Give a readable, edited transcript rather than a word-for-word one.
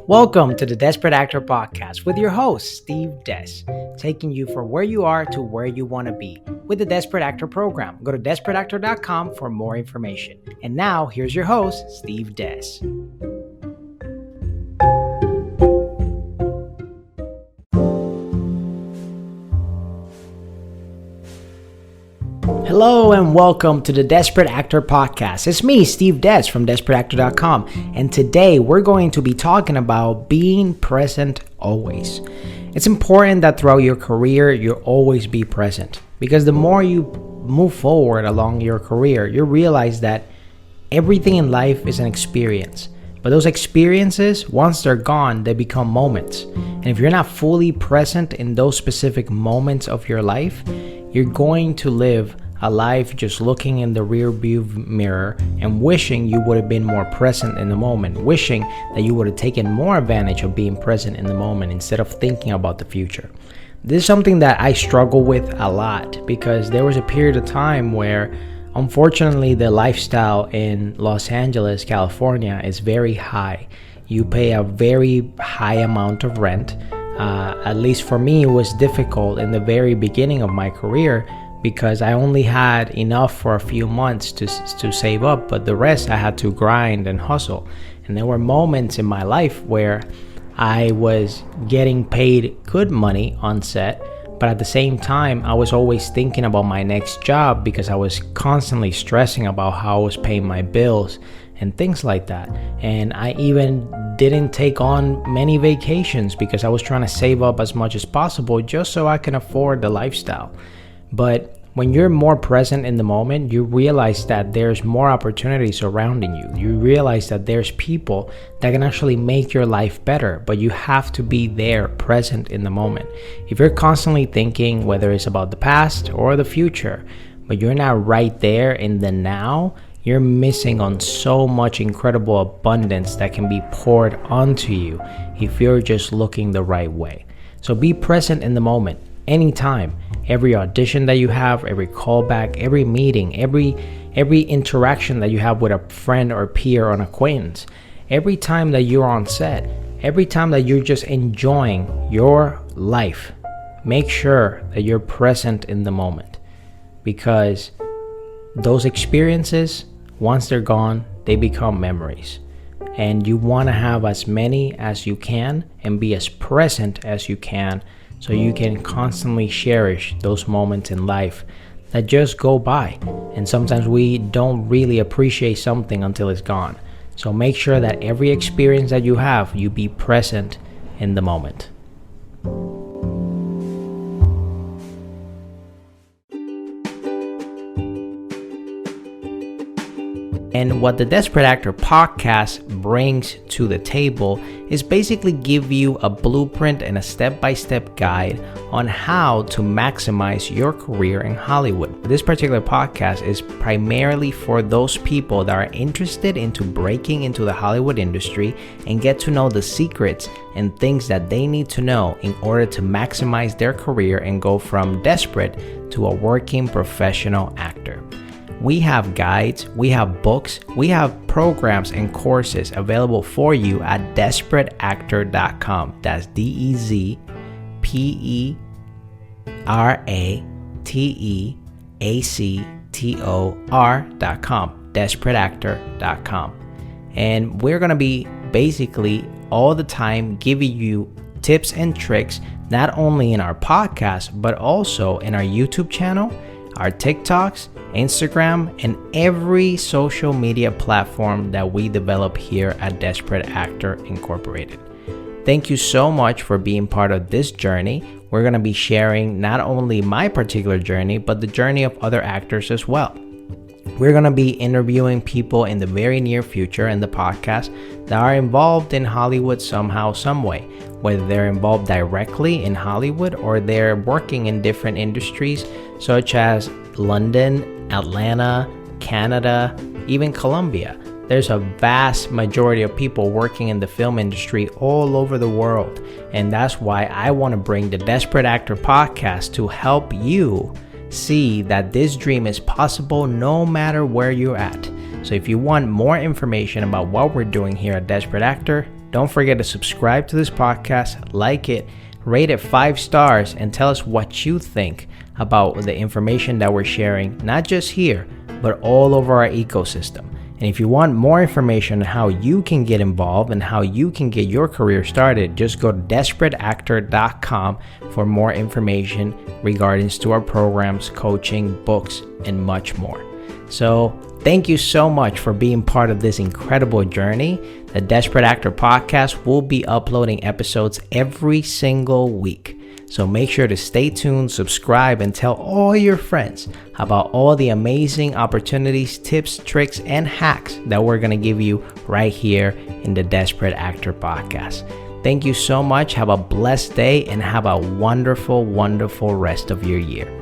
Welcome to the Dezperate Actor Podcast with your host, Steve Des, taking you from where you are to where you want to be with the Dezperate Actor program. Go to Dezperateactor.com for more information. And now, here's your host, Steve Des. Hello and welcome to the Dezperate Actor Podcast. It's me, Steve Des from Dezperateactor.com, and today we're going to be talking about being present always. It's important that throughout your career, you always be present, because the more you move forward along your career, you realize that everything in life is an experience. But those experiences, once they're gone, they become moments. And if you're not fully present in those specific moments of your life, you're going to live a life just looking in the rear view mirror and wishing you would have been more present in the moment, wishing that you would have taken more advantage of being present in the moment instead of thinking about the future. This is something that I struggle with a lot because there was a period of time where unfortunately the lifestyle in Los Angeles, California is very high. You pay a very high amount of rent. At least for me, it was difficult in the very beginning of my career because I only had enough for a few months to save up, but the rest I had to grind and hustle. And there were moments in my life where I was getting paid good money on set, but at the same time, I was always thinking about my next job because I was constantly stressing about how I was paying my bills and things like that. And I even didn't take on many vacations because I was trying to save up as much as possible just so I can afford the lifestyle. But when you're more present in the moment, you realize that there's more opportunities surrounding you. You realize that there's people that can actually make your life better, but you have to be there present in the moment. If you're constantly thinking, whether it's about the past or the future, but you're not right there in the now, you're missing on so much incredible abundance that can be poured onto you if you're just looking the right way. So be present in the moment, anytime. Every audition that you have, every callback, every meeting, every interaction that you have with a friend or peer or an acquaintance, every time that you're on set, every time that you're just enjoying your life, make sure that you're present in the moment, because those experiences, once they're gone, they become memories. And you want to have as many as you can and be as present as you can so you can constantly cherish those moments in life that just go by. And sometimes we don't really appreciate something until it's gone. So make sure that every experience that you have, you be present in the moment. And what the Dezperate Actor Podcast brings to the table is basically give you a blueprint and a step-by-step guide on how to maximize your career in Hollywood. This particular podcast is primarily for those people that are interested into breaking into the Hollywood industry and get to know the secrets and things that they need to know in order to maximize their career and go from desperate to a working professional actor. We have guides, we have books, we have programs and courses available for you at Dezperateactor.com. That's Dezperateactor.com. Dezperateactor.com. And we're going to be basically all the time giving you tips and tricks, not only in our podcast, but also in our YouTube channel, our TikToks, Instagram, and every social media platform that we develop here at Dezperate Actor Incorporated. Thank you so much for being part of this journey. We're going to be sharing not only my particular journey, but the journey of other actors as well. We're going to be interviewing people in the very near future in the podcast that are involved in Hollywood somehow, some way, whether they're involved directly in Hollywood or they're working in different industries such as London, Atlanta, Canada, even Colombia. There's a vast majority of people working in the film industry all over the world. And that's why I want to bring the Dezperate Actor Podcast to help you see that this dream is possible no matter where you're at. So if you want more information about what we're doing here at Dezperate Actor, Don't forget to subscribe to this podcast, like it, rate it 5 stars, and tell us what you think about the information that we're sharing, not just here, but all over our ecosystem. And if you want more information on how you can get involved and how you can get your career started, just go to Dezperateactor.com for more information regarding to our programs, coaching, books, and much more. So thank you so much for being part of this incredible journey. The Dezperate Actor Podcast will be uploading episodes every single week. So make sure to stay tuned, subscribe, and tell all your friends about all the amazing opportunities, tips, tricks, and hacks that we're going to give you right here in the Dezperate Actor Podcast. Thank you so much. Have a blessed day and have a wonderful, wonderful rest of your year.